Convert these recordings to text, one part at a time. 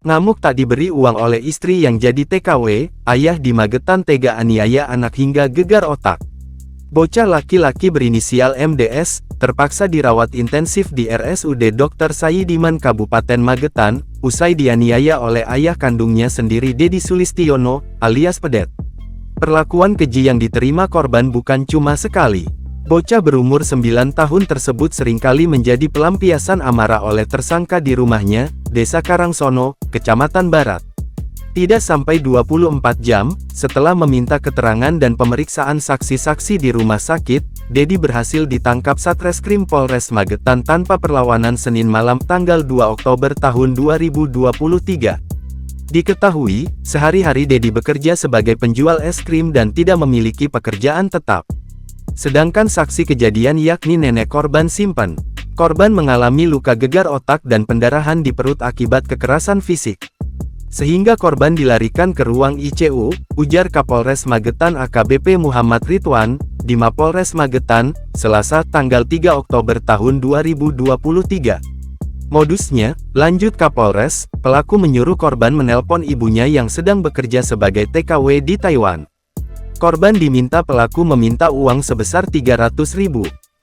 Ngamuk tak diberi uang oleh istri yang jadi TKW, ayah di Magetan tega aniaya anak hingga gegar otak. Bocah laki-laki berinisial MDS, terpaksa dirawat intensif di RSUD Dr. Sayidiman Kabupaten Magetan, usai dianiaya oleh ayah kandungnya sendiri Dedi Sulistiono, alias Pedet. Perlakuan keji yang diterima korban bukan cuma sekali. Bocah berumur 9 tahun tersebut seringkali menjadi pelampiasan amarah oleh tersangka di rumahnya, Desa Karangsono, Kecamatan Barat. Tidak sampai 24 jam, setelah meminta keterangan dan pemeriksaan saksi-saksi di rumah sakit, Dedi berhasil ditangkap Satreskrim Polres Magetan tanpa perlawanan Senin malam tanggal 2 Oktober tahun 2023. Diketahui, sehari-hari Dedi bekerja sebagai penjual es krim dan tidak memiliki pekerjaan tetap. Sedangkan saksi kejadian yakni nenek korban simpen. Korban mengalami luka gegar otak dan pendarahan di perut akibat kekerasan fisik. Sehingga korban dilarikan ke ruang ICU, ujar Kapolres Magetan AKBP Muhammad Ridwan, di Mapolres Magetan, Selasa tanggal 3 Oktober tahun 2023. Modusnya, lanjut Kapolres, pelaku menyuruh korban menelpon ibunya yang sedang bekerja sebagai TKW di Taiwan. Korban diminta pelaku meminta uang sebesar 300.000.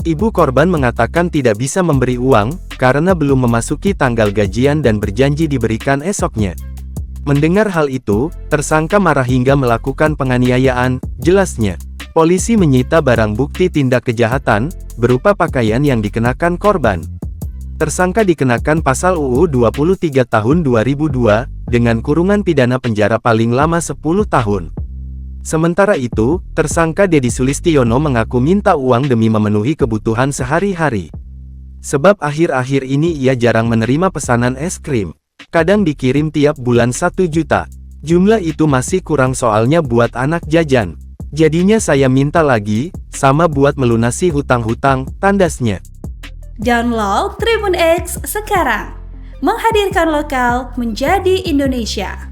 Ibu korban mengatakan tidak bisa memberi uang, karena belum memasuki tanggal gajian dan berjanji diberikan esoknya. Mendengar hal itu, tersangka marah hingga melakukan penganiayaan, jelasnya. Polisi menyita barang bukti tindak kejahatan, berupa pakaian yang dikenakan korban. Tersangka dikenakan pasal UU 23 tahun 2002, dengan kurungan pidana penjara paling lama 10 tahun. Sementara itu, tersangka Dedi Sulistiono mengaku minta uang demi memenuhi kebutuhan sehari-hari. Sebab akhir-akhir ini ia jarang menerima pesanan es krim. Kadang dikirim tiap bulan 1 juta. Jumlah itu masih kurang soalnya buat anak jajan. Jadinya saya minta lagi, sama buat melunasi hutang-hutang, tandasnya. Download Tribun X sekarang. Menghadirkan lokal menjadi Indonesia.